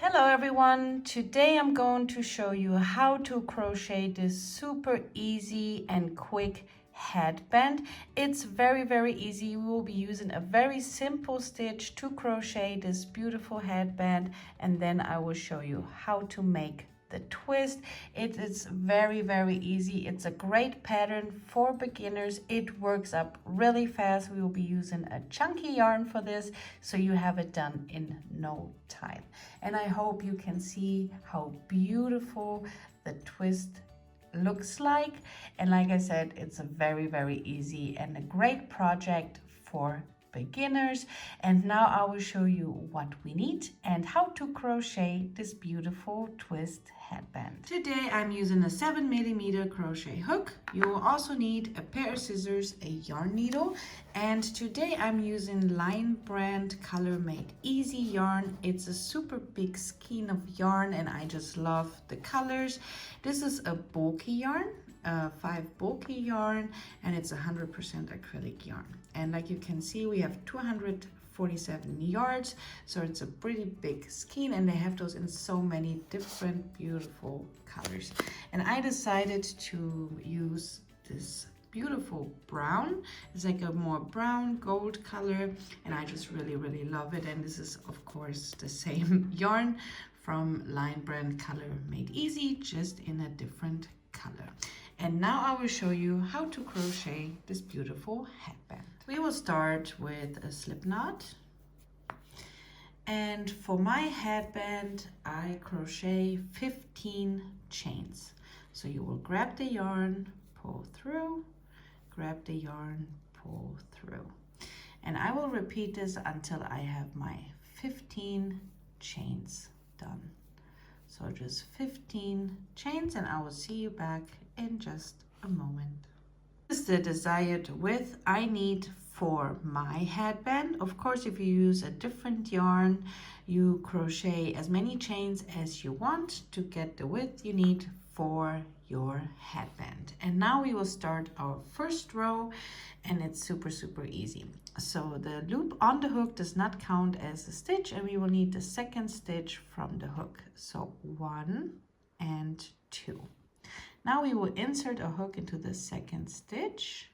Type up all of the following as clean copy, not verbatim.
Hello everyone, today I'm going to show you how to crochet this super easy and quick headband. It's very easy. We will be using a very simple stitch to crochet this beautiful headband, and then I will show you how to make the twist. It is very easy. It's a great pattern for beginners. It works up really fast. We will be using a chunky yarn for this, so you have it done in no time. And I hope you can see how beautiful the twist looks like. And like I said, it's a very easy and a great project for beginners. And now I will show you what we need and how to crochet this beautiful twist headband. Today I'm using a 7mm crochet hook. You will also need a pair of scissors, a yarn needle, and today I'm using Lion brand Color Made Easy yarn. It's a super big skein of yarn and I just love the colors. This is a bulky yarn, 5 bulky yarn, and it's 100% acrylic yarn. And like you can see, we have 247 yards, so it's a pretty big skein, and they have those in so many different beautiful colors. And I decided to use this beautiful brown. It's like a more brown gold color, and I just really love it. And this is of course the same yarn from Lion brand Color Made Easy, just in a different color. And now I will show you how to crochet this beautiful headband. We will start with a slip knot. And for my headband, I crochet 15 chains. So you will grab the yarn, pull through, grab the yarn, pull through. And I will repeat this until I have my 15 chains done. So just 15 chains, and I will see you back in just a moment. This is the desired width I need for my headband. Of course, if you use a different yarn, you crochet as many chains as you want to get the width you need for your headband. And now we will start our first row, and it's super easy. So the loop on the hook does not count as a stitch, and we will need the second stitch from the hook. So 1 and 2. Now we will insert a hook into the second stitch,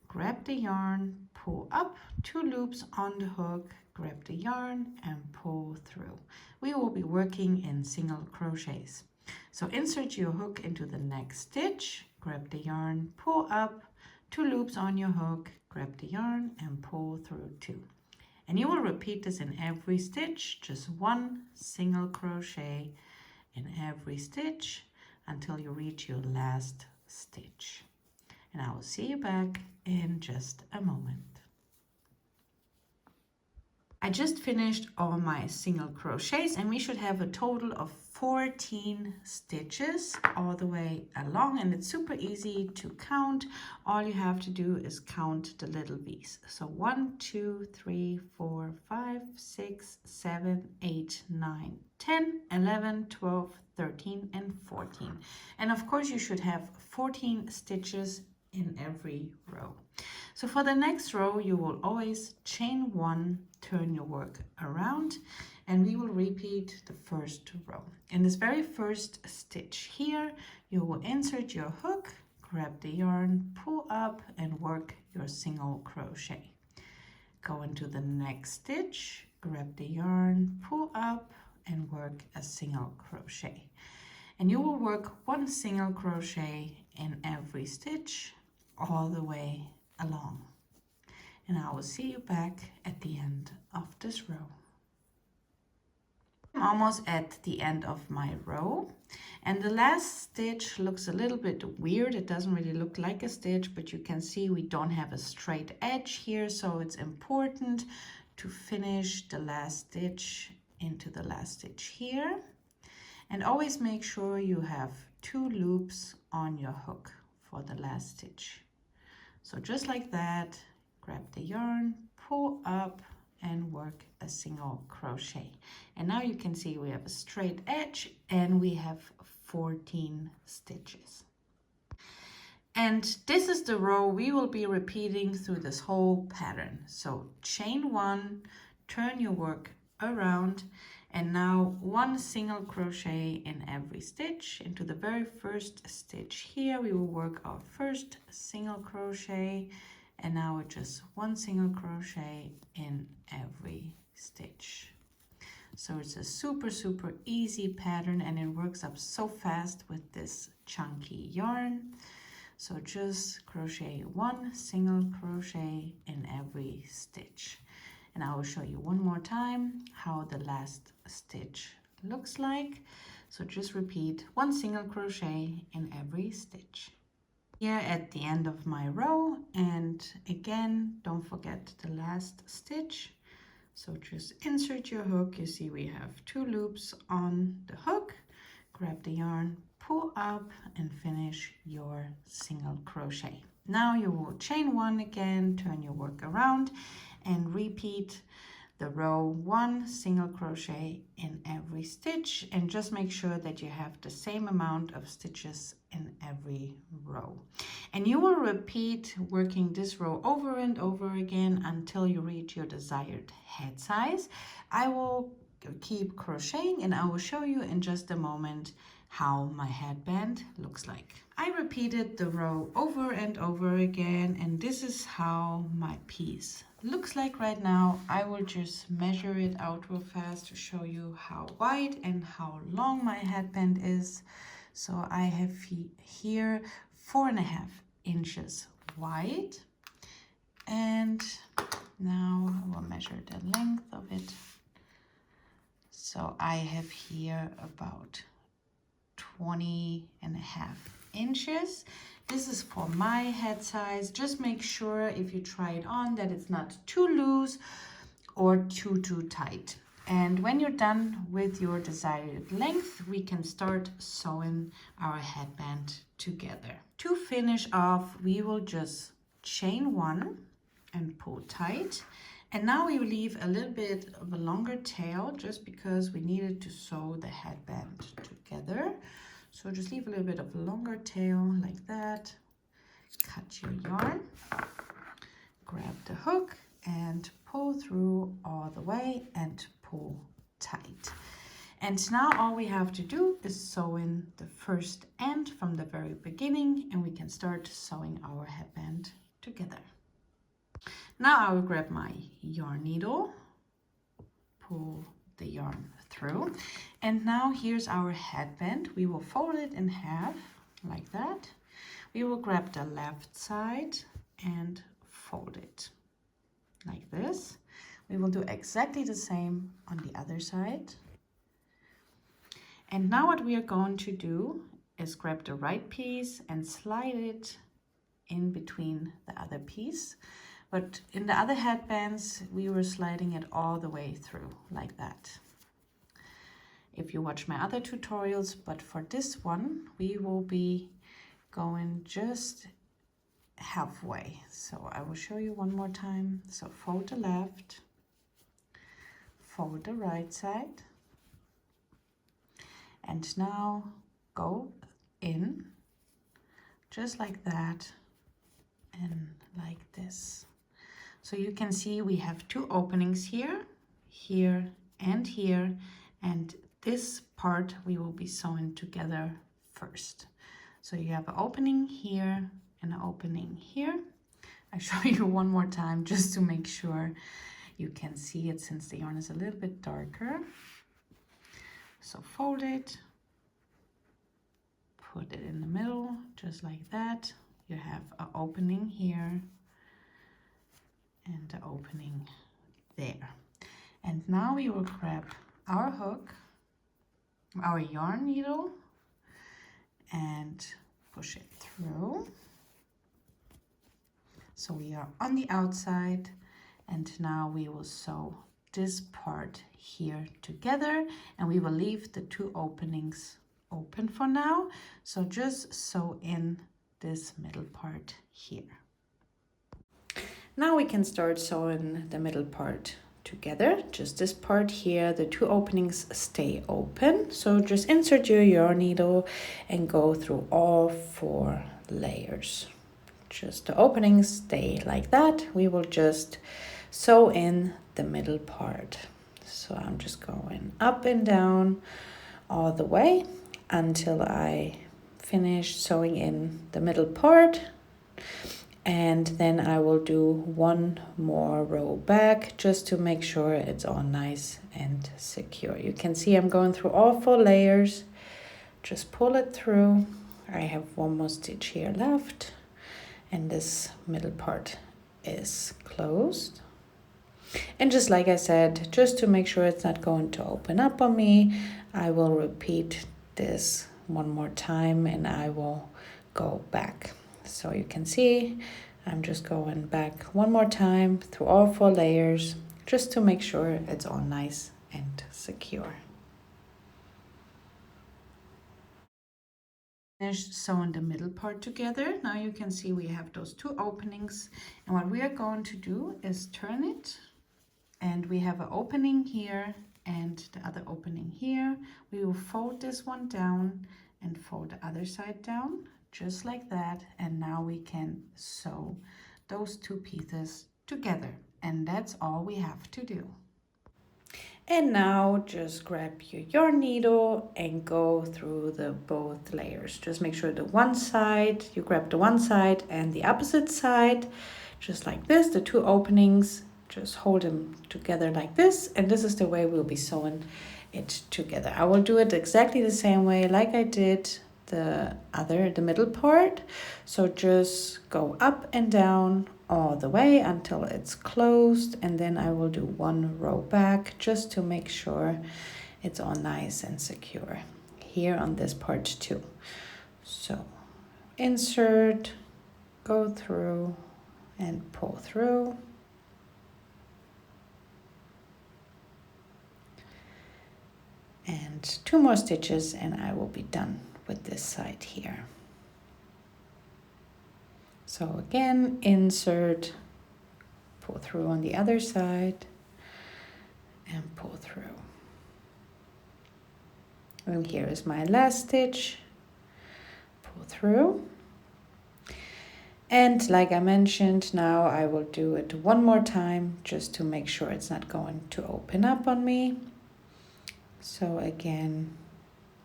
grab the yarn, pull up, 2 loops on the hook, grab the yarn and pull through. We will be working in single crochets. So insert your hook into the next stitch, grab the yarn, pull up, 2 loops on your hook, grab the yarn and pull through 2. And you will repeat this in every stitch, just 1 single crochet in every stitch until you reach your last stitch. And I will see you back in just a moment. I just finished all my single crochets, and we should have a total of 14 stitches all the way along, and it's super easy to count. All you have to do is count the little V's. So 1, 2, 3, 4, 5, 6, 7, 8, 9, 10, 11, 12, 13, and 14. And of course you should have 14 stitches in every row. So for the next row, you will always chain 1, turn your work around, and we will repeat the first row. In this very first stitch here, you will insert your hook, grab the yarn, pull up and work your single crochet. Go into the next stitch, grab the yarn, pull up and work a single crochet. And you will work 1 single crochet in every stitch all the way along. And I will see you back at the end of this row. I'm almost at the end of my row, and the last stitch looks a little bit weird. It doesn't really look like a stitch, but you can see we don't have a straight edge here, so it's important to finish the last stitch into the last stitch here. And always make sure you have 2 loops on your hook for the last stitch. So just like that, grab the yarn, pull up and work a single crochet. And now you can see we have a straight edge and we have 14 stitches. And this is the row we will be repeating through this whole pattern. So chain 1, turn your work around, And now 1 single crochet in every stitch. Into the very first stitch here, we will work our first single crochet, and now just 1 single crochet in every stitch. So it's a super easy pattern, and it works up so fast with this chunky yarn. So just crochet 1 single crochet in every stitch. And I will show you one more time how the last stitch looks like. So just repeat 1 single crochet in every stitch. Here at the end of my row, and again, don't forget the last stitch. So just insert your hook. You see we have 2 loops on the hook. Grab the yarn, pull up, and finish your single crochet. Now you will chain 1 again, turn your work around, and repeat the row 1 single crochet in every stitch, and just make sure that you have the same amount of stitches in every row. And you will repeat working this row over and over again until you reach your desired head size. I will keep crocheting, and I will show you in just a moment how my headband looks like. I repeated the row over and over again, and this is how my piece looks like right now. I will just measure it out real fast to show you how wide and how long my headband is. So I have here 4.5 inches wide, and now I will measure the length of it. So I have here about 20.5 inches. This is for my head size. Just make sure if you try it on that it's not too loose or too tight. And when you're done with your desired length, we can start sewing our headband together. To finish off, we will just chain 1 and pull tight. And now we will leave a little bit of a longer tail just because we needed to sew the headband together. So just leave a little bit of a longer tail like that. Cut your yarn, grab the hook and pull through all the way and pull tight. And now all we have to do is sew in the first end from the very beginning, and we can start sewing our headband together. Now I will grab my yarn needle, pull the yarn through, and now here's our headband. We will fold it in half like that. We will grab the left side and fold it like this. We will do exactly the same on the other side. And now what we are going to do is grab the right piece and slide it in between the other piece. But in the other headbands, we were sliding it all the way through like that. If you watch my other tutorials, but for this one, we will be going just halfway. So I will show you one more time. So fold the left, fold the right side, and now go in just like that and like this. So you can see we have 2 openings here, here and here, and this part we will be sewing together first. So you have an opening here and an opening here. I show you one more time just to make sure you can see it since the yarn is a little bit darker. So fold it, put it in the middle just like that. You have an opening here and the opening there. And now we will grab our hook, our yarn needle, and push it through. So we are on the outside, and now we will sew this part here together, and we will leave the 2 openings open for now. So just sew in this middle part here. Now we can start sewing the middle part together. Just this part here, the 2 openings stay open. So just insert your yarn needle and go through all 4 layers. Just the openings stay like that. We will just sew in the middle part. So I'm just going up and down all the way until I finish sewing in the middle part. And then I will do one more row back just to make sure it's all nice and secure. You can see I'm going through all 4 layers. Just pull it through. I have one more stitch here left, and this middle part is closed. And just like I said, just to make sure it's not going to open up on me, I will repeat this one more time and I will go back. So you can see I'm just going back one more time through all 4 layers just to make sure it's all nice and secure. Finish sewing the middle part together. Now you can see we have those 2 openings, and what we are going to do is turn it, and we have an opening here and the other opening here. We will fold this one down and fold the other side down just like that, and now we can sew those 2 pieces together, and that's all we have to do. And now just grab your yarn needle and go through the both layers. Just make sure the one side, you grab the one side and the opposite side, just like this, the 2 openings, just hold them together like this, and this is the way we'll be sewing it together. I will do it exactly the same way like I did the middle part. So just go up and down all the way until it's closed, and then I will do 1 row back just to make sure it's all nice and secure here on this part too. So insert, go through and pull through. And 2 more stitches and I will be done with this side here. So again, insert, pull through on the other side, and pull through. And here is my last stitch, pull through. And like I mentioned, now I will do it 1 more time just to make sure it's not going to open up on me. So again,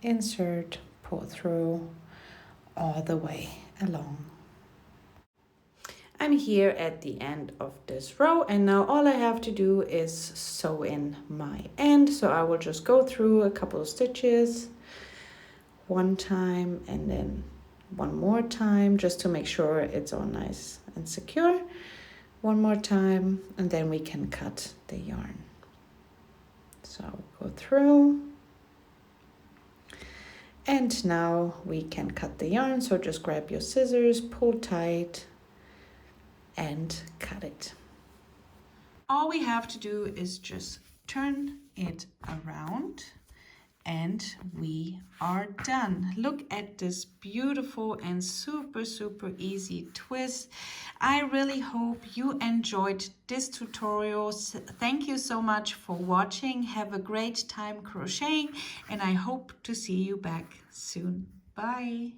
insert, pull through all the way along. I'm here at the end of this row, and now all I have to do is sew in my end. So I will just go through a couple of stitches 1 time and then 1 more time just to make sure it's all nice and secure. 1 more time, and then we can cut the yarn. So I'll go through, and now we can cut the yarn. So just grab your scissors, pull tight, and cut it. All we have to do is just turn it around and we are done. Look at this beautiful and super easy twist. I really hope you enjoyed this tutorial. Thank you so much for watching. Have a great time crocheting, and I hope to see you back soon. Bye.